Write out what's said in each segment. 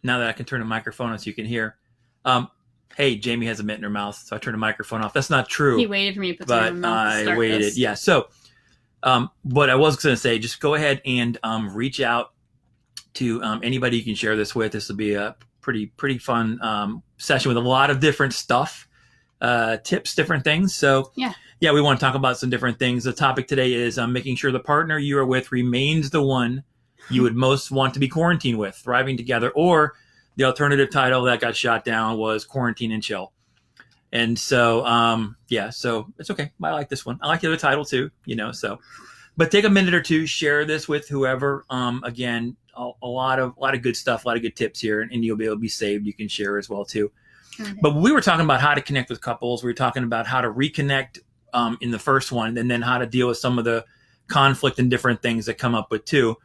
now that I can turn the microphone on so you can hear. Um, hey, Jamie has a mitt in her mouth, so I turned the microphone off. That's not He true, waited for me to put something in but my mouth to I start waited. this. Yeah. So, what I was going to say, just go ahead and reach out to anybody you can share this with. This will be a pretty fun session with a lot of different stuff, tips, different things. So yeah, we want to talk about some different things. The topic today is making sure the partner you are with remains the one you would most want to be quarantined with, thriving together. Or the alternative title that got shot down was Quarantine and Chill. And so, yeah, so it's okay. I like this one. I like the other title too, so. But take a minute or two, share this with whoever. Again, a lot of good stuff, a lot of good tips here, and you'll be able to be saved. You can share as well too. Mm-hmm. But we were talking about how to connect with couples. We were talking about how to reconnect in the first one, and then how to deal with some of the conflict and different things that come up with too.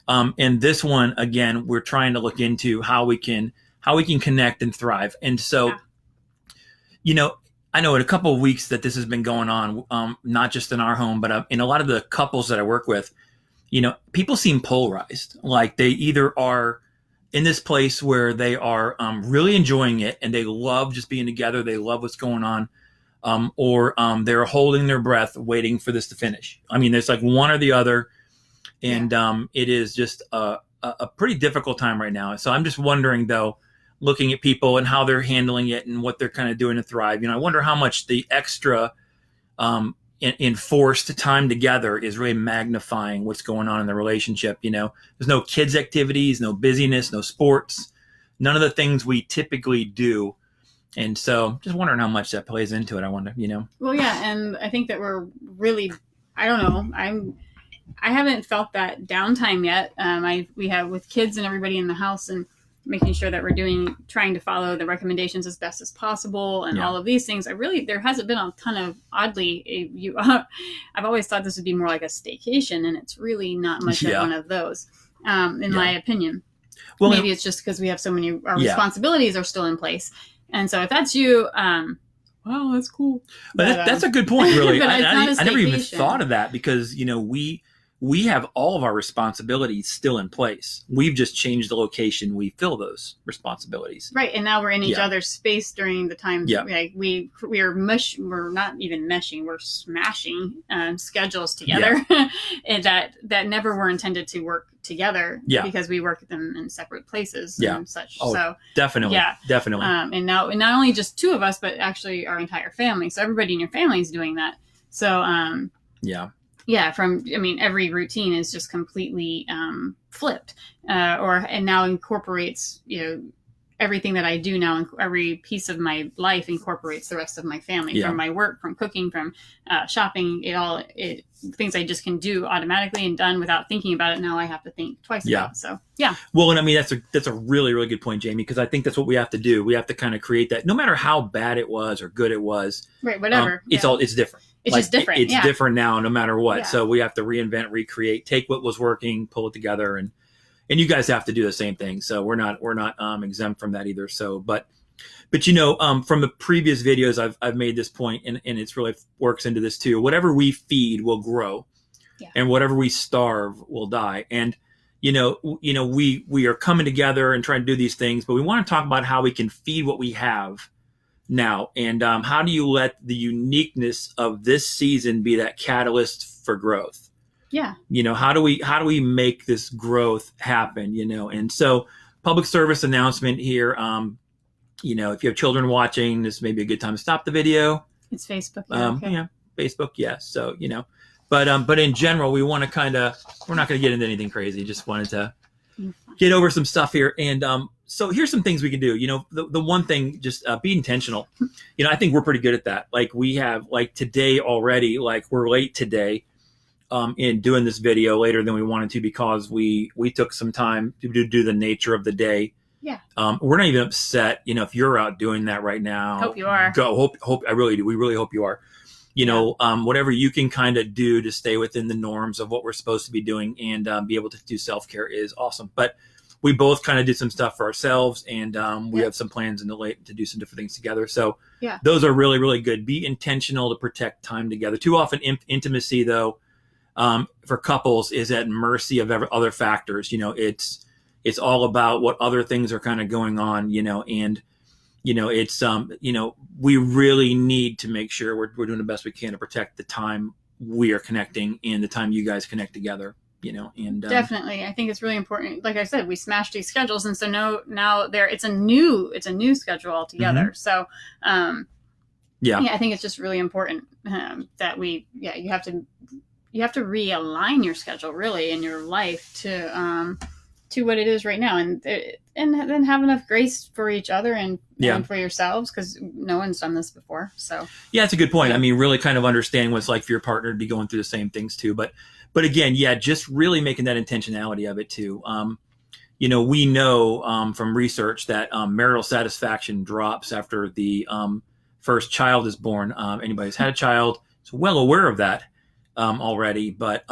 And this one, again, we're trying to look into how we can connect and thrive. And so, I know in a couple of weeks that this has been going on, not just in our home, but in a lot of the couples that I work with, people seem polarized. Like they either are in this place where they are really enjoying it and they love just being together. They love what's going on. Or they're holding their breath, waiting for this to finish. I mean, there's like one or the other. And it is just a pretty difficult time right now. So I'm just wondering, though, looking at people and how they're handling it and what they're kind of doing to thrive. I wonder how much the extra enforced time together is really magnifying what's going on in the relationship. There's no kids activities, no busyness, no sports, none of the things we typically do. And so just wondering how much that plays into it. I wonder, Well, yeah. And I think that we're really, I don't know. I haven't felt that downtime yet. We have with kids and everybody in the house and making sure that we're trying to follow the recommendations as best as possible and all of these things. There hasn't been a ton of, oddly, I've always thought this would be more like a staycation, and it's really not much of one of those, in my opinion. Well, maybe it's just because we have so many, our responsibilities are still in place. And so if that's you, well, that's cool. But that's a good point, really. I never even thought of that because, we have all of our responsibilities still in place. We've just changed the location we fill those responsibilities. Right. And now we're in each other's space during the times like we're not even meshing, we're smashing schedules together and that never were intended to work together because we work them in separate places and such. Oh, so definitely. Definitely. And now, and not only just two of us, but actually our entire family. So everybody in your family is doing that. So, every routine is just completely flipped, and now incorporates, everything that I do now. Every piece of my life incorporates the rest of my family, from my work, from cooking, from shopping. Things I just can do automatically and done without thinking about it. Now I have to think twice about. So Well, and I mean that's a really, really good point, Jamie, because I think that's what we have to do. We have to kind of create that, no matter how bad it was or good it was. Right. Whatever. It's different. It's just different. It's different now, no matter what. Yeah. So we have to reinvent, recreate, take what was working, pull it together, and you guys have to do the same thing. So we're not exempt from that either. So, but from the previous videos, I've made this point, and it's really works into this too. Whatever we feed will grow, and whatever we starve will die. And we are coming together and trying to do these things, but we want to talk about how we can feed what we have now, and how do you let the uniqueness of this season be that catalyst for growth? How do we make this growth happen? And so public service announcement here. If you have children watching, this may be a good time to stop the video. It's Facebook. Facebook. Yes. So, but in general, we want to we're not going to get into anything crazy. Just wanted to get over some stuff here. And, so here's some things we can do. The one thing, just be intentional. I think we're pretty good at that. Like we have today already, we're late today in doing this video later than we wanted to because we took some time to do the nature of the day. Yeah. We're not even upset, if you're out doing that right now. Hope you are. Hope I really do. We really hope you are. Whatever you can kind of do to stay within the norms of what we're supposed to be doing and be able to do self-care is awesome. But we both kind of did some stuff for ourselves, and we have some plans in the late to do some different things together. So those are really, really good. Be intentional to protect time together. Too often intimacy, though, for couples is at mercy of other factors. It's It's all about what other things are kind of going on, and it's we really need to make sure we're doing the best we can to protect the time we are connecting and the time you guys connect together. And definitely, I think it's really important. Like I said, we smashed these schedules, and so now it's a new schedule altogether. Mm-hmm. So, yeah, I think it's just really important that you have to realign your schedule really in your life to what it is right now, and then have enough grace for each other and for yourselves, because no one's done this before. So yeah, it's a good point. I mean, really kind of understanding what it's like for your partner to be going through the same things too. But again, just really making that intentionality of it too. We know from research that marital satisfaction drops after the first child is born. Anybody who's had a child is well aware of that already, but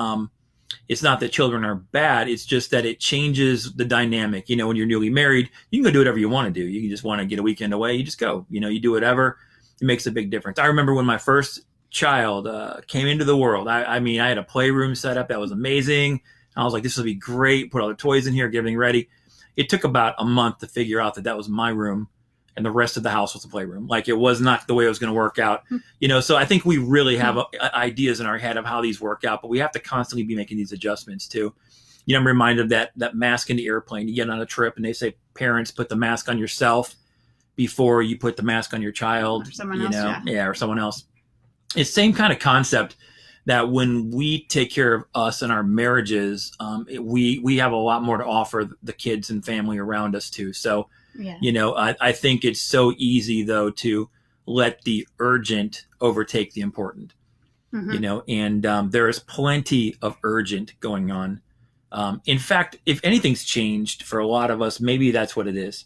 it's not that children are bad. It's just that it changes the dynamic. When you're newly married, you can go do whatever you want to do. You can just want to get a weekend away. You just go, you do whatever. It makes a big difference. I remember when my first child came into the world. I mean, I had a playroom set up that was amazing. I was like, this will be great. Put all the toys in here, get everything ready. It took about a month to figure out that was my room and the rest of the house was the playroom. Like, it was not the way it was going to work out. So I think we really have ideas in our head of how these work out, but we have to constantly be making these adjustments too. I'm reminded of that mask in the airplane. You get on a trip and they say, parents, put the mask on yourself before you put the mask on your child, or someone else, or someone else. It's the same kind of concept that when we take care of us and our marriages, we have a lot more to offer the kids and family around us too. So, I think it's so easy though to let the urgent overtake the important, and there is plenty of urgent going on. In fact, if anything's changed for a lot of us, maybe that's what it is.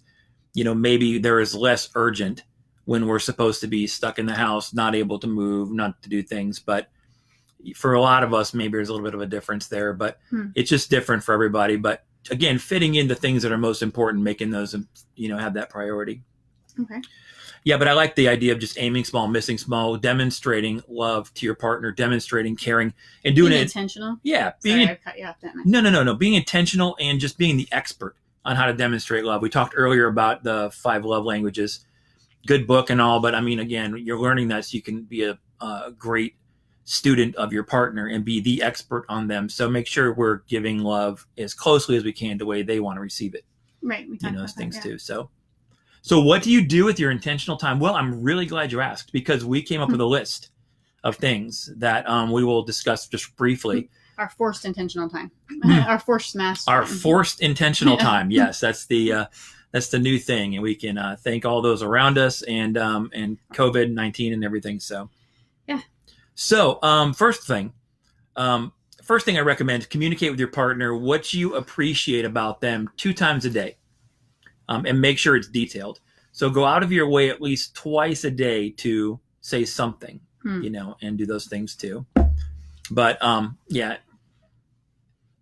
Maybe there is less urgent when we're supposed to be stuck in the house, not able to move, not to do things. But for a lot of us, maybe there's a little bit of a difference there, but it's just different for everybody. But again, fitting in the things that are most important, making those, have that priority. Okay. Yeah, but I like the idea of just aiming small, missing small, demonstrating love to your partner, demonstrating caring, and doing being it intentional. Yeah, I cut you off, didn't I? No. Being intentional and just being the expert on how to demonstrate love. We talked earlier about the 5 love languages. Good book and all, but I mean, again, you're learning that so you can be a great student of your partner and be the expert on them. So make sure we're giving love as closely as we can the way they want to receive it. Right. We talked those about things that, too. So what do you do with your intentional time? Well, I'm really glad you asked, because we came up with a list of things that we will discuss just briefly. Our forced intentional time. Our forced master. Our forced intentional time. Yes, that's the new thing, and we can thank all those around us and COVID-19 and everything. So yeah. So first thing I recommend: communicate with your partner what you appreciate about them 2 times a day, and make sure it's detailed. So go out of your way at least twice a day to say something, and do those things too. But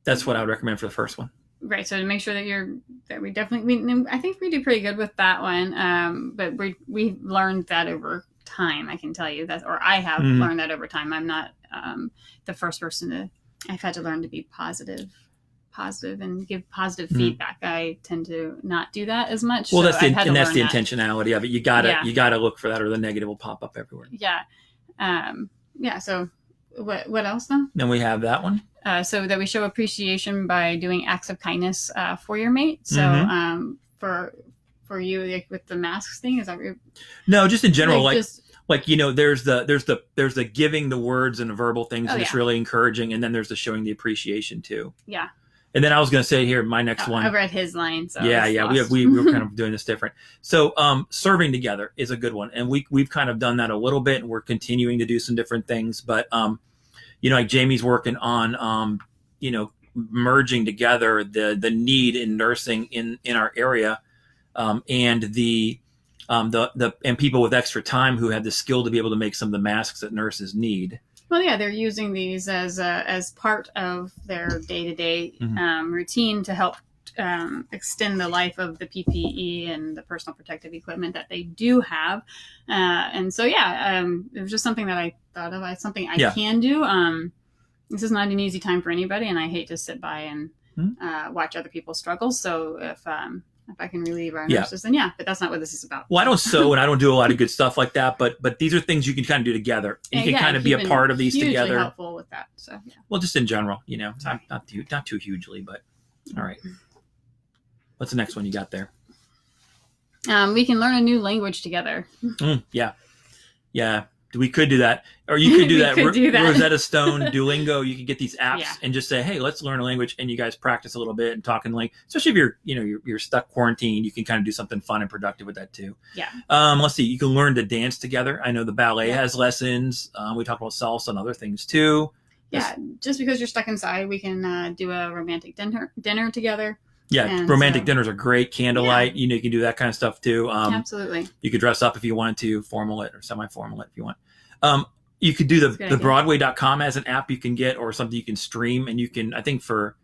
that's what I would recommend for the first one. Right. So to make sure that we definitely, I think we do pretty good with that one. But we've learned that over time. I can tell you that, or I have learned that over time. I'm not the first person I've had to learn to be positive and give positive feedback. I tend to not do that as much. Well, so that's the intentionality of it. You gotta look for that, or the negative will pop up everywhere. Yeah. So what else though? Then we have that one. So that we show appreciation by doing acts of kindness for your mate. So for you, like with the masks thing, is that what you're... No, just in general, there's the giving the words and the verbal things, and it's really encouraging, and then there's the showing the appreciation too. Yeah. And then I was going to say here, my next one. I read his line. So we were kind of doing this different. So serving together is a good one, and we've kind of done that a little bit, and we're continuing to do some different things. But like Jamie's working on merging together the need in nursing in our area, and the people with extra time who have the skill to be able to make some of the masks that nurses need. Well, yeah, they're using these as part of their day-to-day routine to help extend the life of the PPE and the personal protective equipment that they do have. And so, it was just something that I thought of. It's something I can do. This is not an easy time for anybody, and I hate to sit by and watch other people struggle. So if I can relieve our Yeah. nurses, then yeah, but that's not what this is about. Well, I don't sew and I don't do a lot of good stuff like that, but these are things you can kind of do together. And you can kind of be a you've part been of these hugely together. helpful with that. So yeah. Well, just in general, not too hugely, but all right. What's the next one you got there? We can learn a new language together. Yeah. We could do that, or you could do that. Rosetta Stone, Duolingo. You could get these apps and just say, "Hey, let's learn a language," and you guys practice a little bit and talk in like. Especially if you're stuck quarantined, you can kind of do something fun and productive with that too. Yeah. Let's see. You can learn to dance together. I know the ballet has lessons. We talk about salsa and other things too. Yeah, just because you're stuck inside, we can do a romantic dinner together. Yeah, and romantic dinners are great. Candlelight, you can do that kind of stuff too. Absolutely. You could dress up if you wanted to, formal it or semi-formal it if you want. You could do the Broadway.com as an app you can get, or something you can stream, and you can. I think for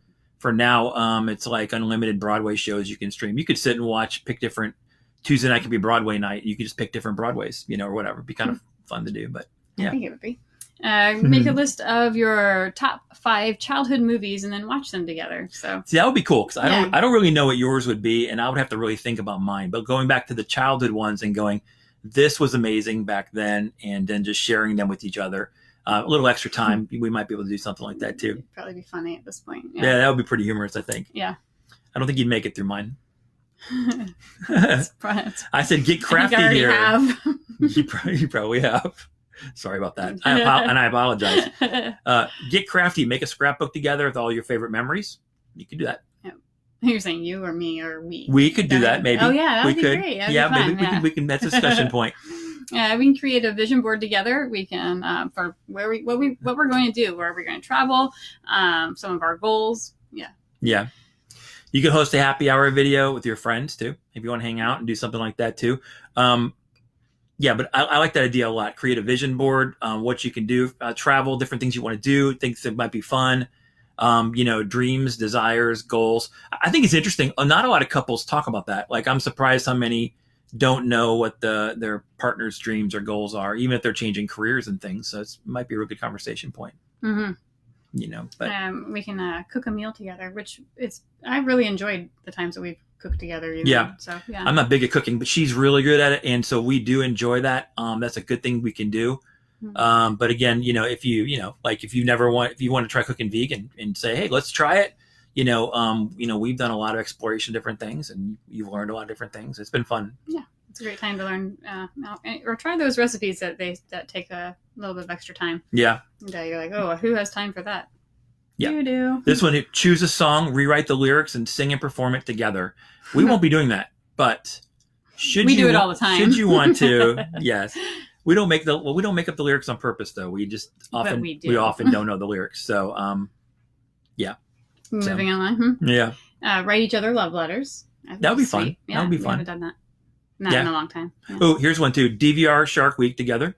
now, it's like unlimited Broadway shows you can stream. You could sit and pick different. Tuesday night could be Broadway night. You could just pick different Broadways, or whatever. It'd be kind of fun to do, but yeah. I think it would be. Make a list of your top 5 childhood movies and then watch them together. So see, that would be cool because I don't really know what yours would be, and I would have to really think about mine. But going back to the childhood ones and going, this was amazing back then, and then just sharing them with each other. A little extra time, we might be able to do something like that too. It'd probably be funny at this point. Yeah, that would be pretty humorous, I think. Yeah. I don't think you'd make it through mine. It's I said, get crafty I here. have. You probably have. Sorry about that. I apologize. Get crafty. Make a scrapbook together with all your favorite memories. You could do that. You're saying you or me or we? We could do that, maybe. Oh yeah, that would be great. That'd be fun. We can. That's a discussion point. Yeah, we can create a vision board together. We can for what we're going to do, where we're going to travel, some of our goals. Yeah. Yeah. You could host a happy hour video with your friends too, if you want to hang out and do something like that too. Yeah, but I like that idea a lot. Create a vision board, what you can do, travel, different things you want to do, things that might be fun, dreams, desires, goals. I think it's interesting. Not a lot of couples talk about that. Like, I'm surprised how many don't know what their partner's dreams or goals are, even if they're changing careers and things. So it might be a real good conversation point. Mm-hmm. But we can cook a meal together, which I really enjoyed the times that we've cooked together. So yeah, I'm not big at cooking, but she's really good at it, and so we do enjoy that. That's a good thing we can do. Mm-hmm. But again, if you want to try cooking vegan and say, hey, let's try it. We've done a lot of exploration, different things, and you've learned a lot of different things. It's been fun. Yeah. It's a great time to learn or try those recipes that take a little bit of extra time. Yeah. And you're like, oh, who has time for that? Yeah. You do. This one, choose a song, rewrite the lyrics, and sing and perform it together. We won't be doing that, but we do it all the time. Should you want to? Yes. We don't make up the lyrics on purpose, though. We just often don't know the lyrics. So, yeah. Moving on. Yeah. Write each other love letters. That would be fun. Yeah, that would be fun. We haven't done that. Not in a long time. Yeah. Oh, here's one too. DVR Shark Week together,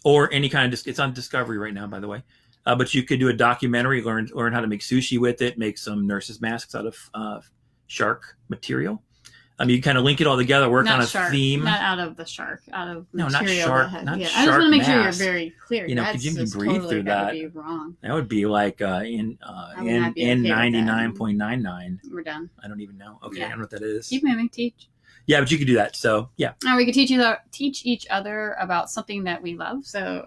or any kind of. It's on Discovery right now, by the way. But you could do a documentary, learn how to make sushi with it, make some nurses' masks out of shark material. You kind of link it all together, work on a theme. Not out of the shark, out of no, material. Not shark. Not yeah. shark I just want to make mask. sure you're very clear. Could you breathe through that? That would be wrong. That would be like in 99.99. We're done. I don't even know. Okay, I don't know what that is. Keep moving. Teach. Yeah, but you could do that. So yeah. We could teach each other about something that we love. So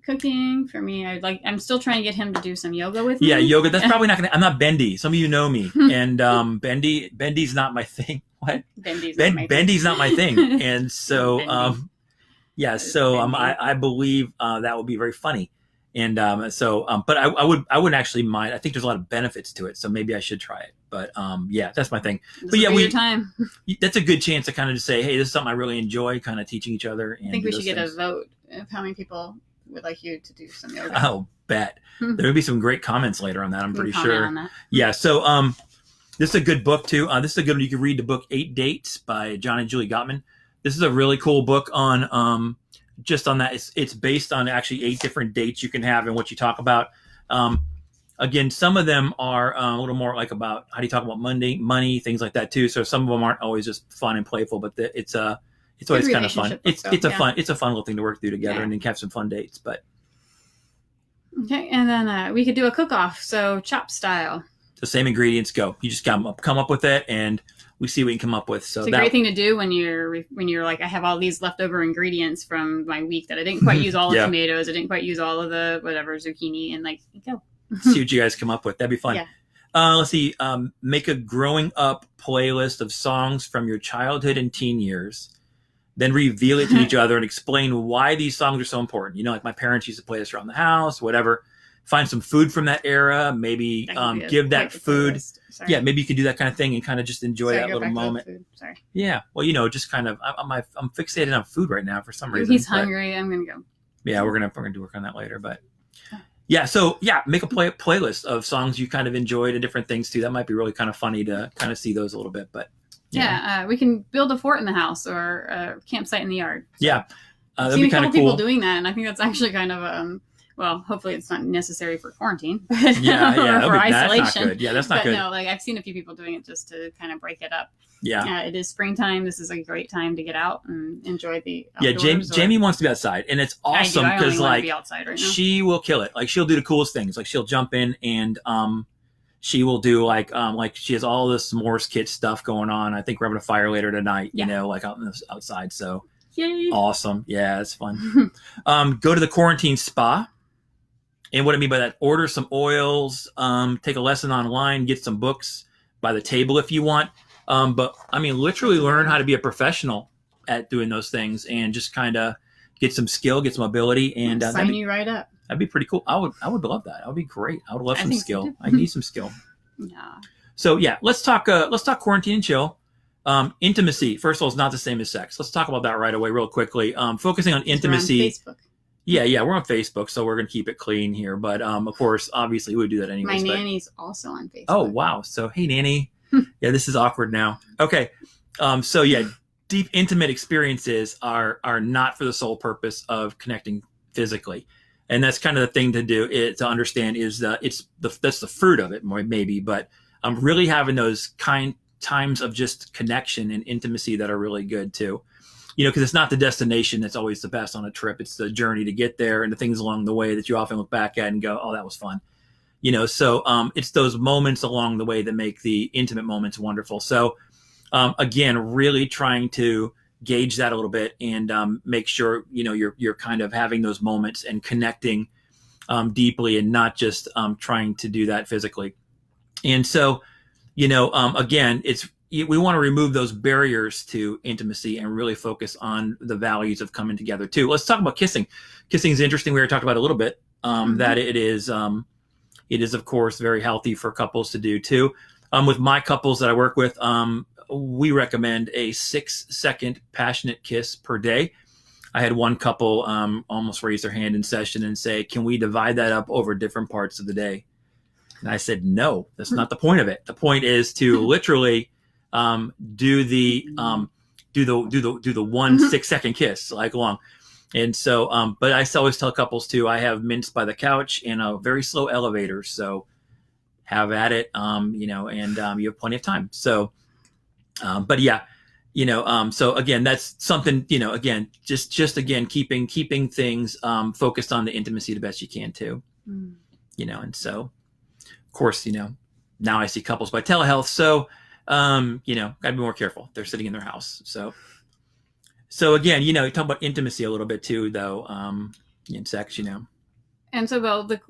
cooking for me, I'm still trying to get him to do some yoga with me. Yeah, yoga. That's probably not gonna. I'm not bendy. Some of you know me, and bendy's not my thing. What? Bendy's not my thing, and so I believe that would be very funny, and but I wouldn't actually mind. I think there's a lot of benefits to it, so maybe I should try it. But that's my thing. But time. That's a good chance to kind of just say, hey, this is something I really enjoy, kind of teaching each other. And I think we should get a vote of how many people would like you to do some yoga. I'll bet. There would be some great comments later on that, I'm pretty sure. Yeah, so this is a good book too. This is a good one. You can read the book 8 Dates by John and Julie Gottman. This is a really cool book on just on that. It's based on actually 8 different dates you can have and what you talk about. Again, some of them are a little more like about how do you talk about money, things like that too. So some of them aren't always just fun and playful, but it's always kind of fun. It's a fun little thing to work through together and then have some fun dates. But okay, and then we could do a cook-off, so chop style. the same ingredients, go. You just come up with it, and we see what we can come up with. So it's a great thing to do when you're like, I have all these leftover ingredients from my week that I didn't quite use all the tomatoes, I didn't quite use all of the whatever zucchini, and like, go. See what you guys come up with. That'd be fun. Yeah. Let's see. Make a growing up playlist of songs from your childhood and teen years. Then reveal it to each other and explain why these songs are so important. You know, like my parents used to play this around the house, whatever. Find some food from that era. Maybe give that food. Yeah, maybe you could do that kind of thing and kind of just enjoy that little moment. Sorry. Yeah, well, you know, just kind of. I'm fixated on food right now for some reason. He's hungry. I'm gonna go. Yeah, we're gonna do work on that later, but. Yeah, so make a playlist of songs you kind of enjoyed and different things too. That might be really kind of funny to kind of see those a little bit, but we can build a fort in the house or a campsite in the yard. So yeah, I've seen a couple people doing that, and I think that's actually kind of well, hopefully it's not necessary for quarantine, but or for isolation. That's not good. Yeah, that's not good. No, like I've seen a few people doing it just to kind of break it up. Yeah, it is springtime. This is a great time to get out and enjoy the outdoors. Yeah, Jamie wants to be outside, and it's awesome because like right she will kill it. Like she'll do the coolest things. Like she'll jump in and she will do like she has all this s'mores kit stuff going on. I think we're having a fire later tonight. You know, like outside. So yay. Awesome. Yeah, it's fun. Go to the quarantine spa. And what I mean by that, order some oils, take a lesson online, get some books by the table if you want. But I mean, literally learn how to be a professional at doing those things and just kind of get some skill, get some ability, and sign you right up. That'd be pretty cool. I would love that. That would be great. I would love some skill. So I need some skill. Yeah. So yeah, let's talk quarantine and chill. Intimacy. First of all, is not the same as sex. Let's talk about that right away, real quickly. Focusing on intimacy. We're on Facebook. Yeah, we're on Facebook, so we're gonna keep it clean here. But of course, obviously, we would do that anyway. My nanny's also on Facebook. Oh wow! So hey, nanny. Yeah, this is awkward now. Okay, so yeah, deep, intimate experiences are not for the sole purpose of connecting physically, and that's kind of the thing to do to understand is that's the fruit of it, maybe, but really having those kind times of just connection and intimacy that are really good too. You know, because it's not the destination that's always the best on a trip. It's the journey to get there and the things along the way that you often look back at and go, oh, that was fun. You know, so it's those moments along the way that make the intimate moments wonderful. So, again, really trying to gauge that a little bit and make sure, you know, you're kind of having those moments and connecting deeply and not just trying to do that physically. And so, you know, again, we want to remove those barriers to intimacy and really focus on the values of coming together too. Let's talk about kissing. Kissing is interesting. We already talked about it a little bit, that it is of course very healthy for couples to do too. With my couples that I work with, we recommend a 6-second passionate kiss per day. I had one couple almost raise their hand in session and say, can we divide that up over different parts of the day? And I said, no, that's not the point of it. The point is to literally do the 1 6-second kiss like long. And so, but I always tell couples too, I have mints by the couch and a very slow elevator. So have at it, you know, and you have plenty of time. So, but yeah, you know, so again, that's something, you know, again, just again, keeping things focused on the intimacy the best you can too, you know, and so of course, you know, now I see couples by telehealth. So, you know, gotta be more careful. They're sitting in their house. So again, you know, you talk about intimacy a little bit too, though, in sex, you know. And so, well, the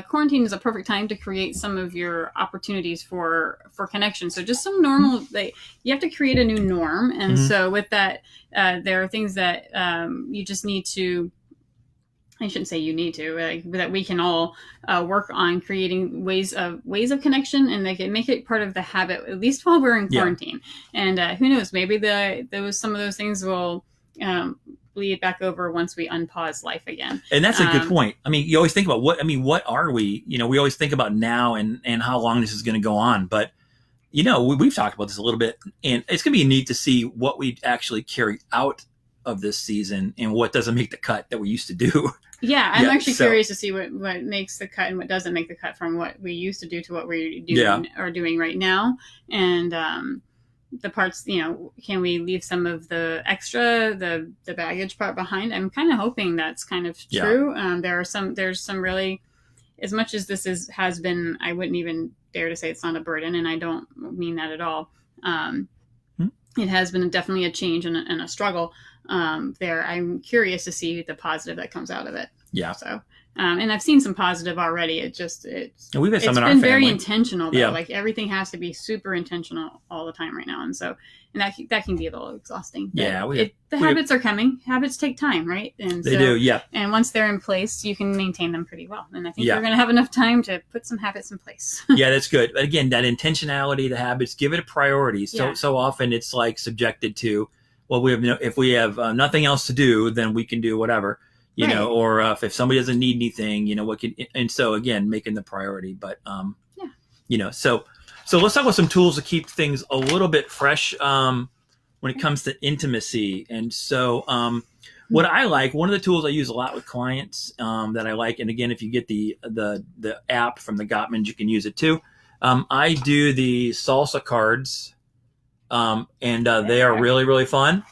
quarantine is a perfect time to create some of your opportunities for connection. So just some normal, you have to create a new norm. And so with that, there are things that you just need to, I shouldn't say you need to, that we can all work on creating ways of connection, and they can make it part of the habit, at least while we're in quarantine. And who knows, maybe some of those things will bleed back over once we unpause life again. And that's a good point. I mean, you always think about what are we? You know, we always think about now and how long this is going to go on. But, you know, we've talked about this a little bit, and it's going to be neat to see what we actually carry out of this season and what doesn't make the cut that we used to do. Yeah, I'm actually curious to see what makes the cut and what doesn't make the cut from what we used to do to what we are doing right now. And the parts, you know, can we leave some of the extra, the baggage part behind? I'm kind of hoping that's kind of true. There's some really, as much as has been, I wouldn't even dare to say it's not a burden, and I don't mean that at all. It has been definitely a change and a struggle there. I'm curious to see the positive that comes out of it. Yeah. So, and I've seen some positive already. And we've had some in our been family. Very intentional though. Yeah. Like everything has to be super intentional all the time right now. And so, and that can be a little exhausting. Yeah. The habits are coming. Habits take time, right? And they do. Yeah. And once they're in place, you can maintain them pretty well. And I think Yeah. you're going to have enough time to put some habits in place. Yeah, that's good. But again, that intentionality, the habits, give it a priority. So often it's like subjected to, well, if we have nothing else to do, then we can do whatever, you know, or if somebody doesn't need anything, you know, and so again, making the priority, but, you know, so let's talk about some tools to keep things a little bit fresh, when it comes to intimacy. And so, what I like, one of the tools I use a lot with clients, that I like, and again, if you get the app from the Gottmans, you can use it too. I do the salsa cards, and they are really, really fun.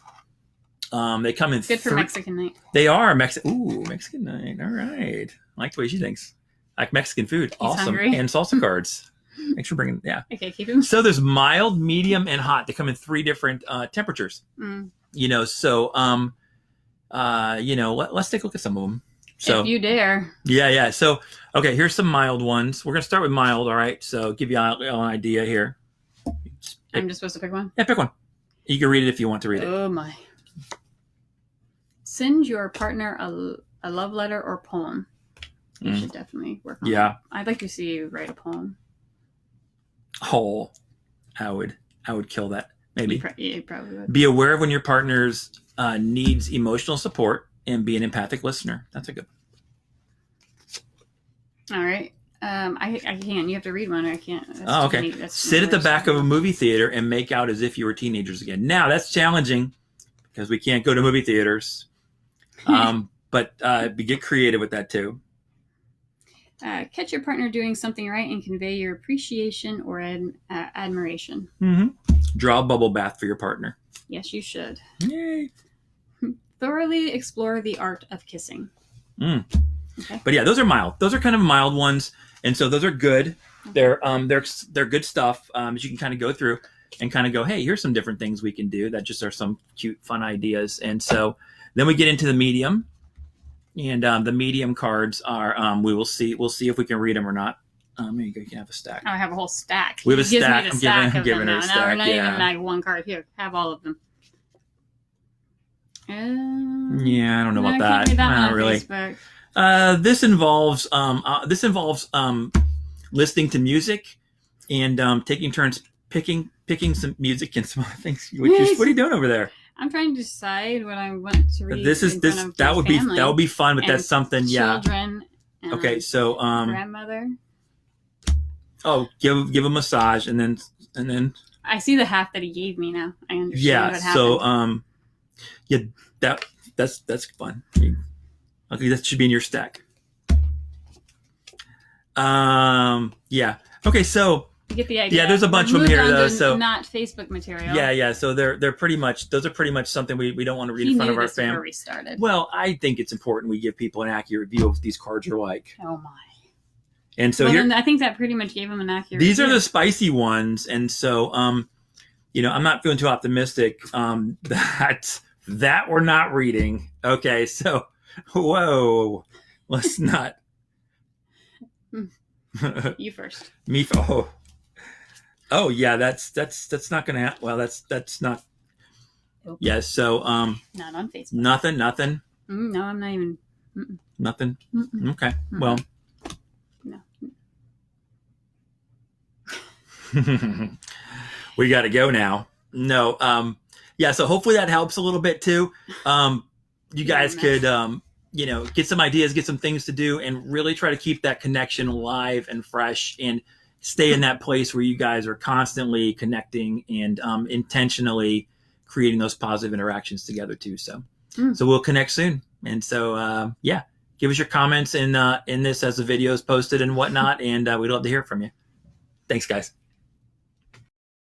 They come in good for Mexican night. They are Mexican night. All right. I like the way she thinks. I like Mexican food. He's awesome. Hungry. And salsa cards. Thanks for bringing, Okay, keep him. So there's mild, medium, and hot. They come in 3 different temperatures. You know, so you know, let's take a look at some of them. So if you dare. Yeah. So okay, here's some mild ones. We're gonna start with mild. All right. So give you an idea here. I'm just supposed to pick one. Yeah, pick one. You can read it if you want to read it. Oh my! Send your partner a love letter or poem. You should definitely work on that. I'd like to see you write a poem. Oh, I would kill that. Maybe. You probably would. Be aware of when your partner's needs emotional support and be an empathic listener. That's a good one. All right. I can't. You have to read one. I can't. Oh, okay. Sit at the back of a movie theater and make out as if you were teenagers again. Now, that's challenging because we can't go to movie theaters. But get creative with that too. Catch your partner doing something right and convey your appreciation or admiration. Draw a bubble bath for your partner. Yes, you should. Yay. Thoroughly explore the art of kissing. Okay. But yeah, those are mild. Those are kind of mild ones, and so those are good. Okay. They're good stuff. As you can kind of go through and kind of go, hey, here's some different things we can do that just are some cute, fun ideas. And so then we get into the medium. And the medium cards are, we'll see if we can read them or not. There you go. You can have a stack. Oh, I have a whole stack. We have a stack. I'm giving her a stack. Now we're not even like one card. Here, have all of them. Yeah, I don't know about that. Can't read that not on really. Facebook. This involves listening to music and taking turns picking some music and some other things. What are you doing over there? I'm trying to decide what I want to read. That would be fun, but that's something. Children. Okay, so grandmother. Oh, give a massage and then. I see the half that he gave me now. I understand what happened. So that's fun. Okay, that should be in your stack. Yeah. Okay, so. You get the idea. Yeah, there's a bunch of them here though. So not Facebook material. Yeah. So they're pretty much something we don't want to read in front of our family. Where we started. Well, I think it's important we give people an accurate view of what these cards are like. Oh my! And so I think that pretty much gave them an accurate. These are the spicy ones, and so you know, I'm not feeling too optimistic that we're not reading. Okay, so whoa, let's not. You first. Me. Oh yeah, that's not gonna happen. Well, that's not. Nope. Yeah, so not on Facebook. Nothing. No, I'm not even. Nothing. Okay. Well. No. We got to go now. No. Yeah. So hopefully that helps a little bit too. You guys could you know, get some ideas, get some things to do, and really try to keep that connection alive and fresh, and stay in that place where you guys are constantly connecting and intentionally creating those positive interactions together too. So we'll connect soon. And so, give us your comments in this as the video is posted and whatnot. And we'd love to hear from you. Thanks, guys.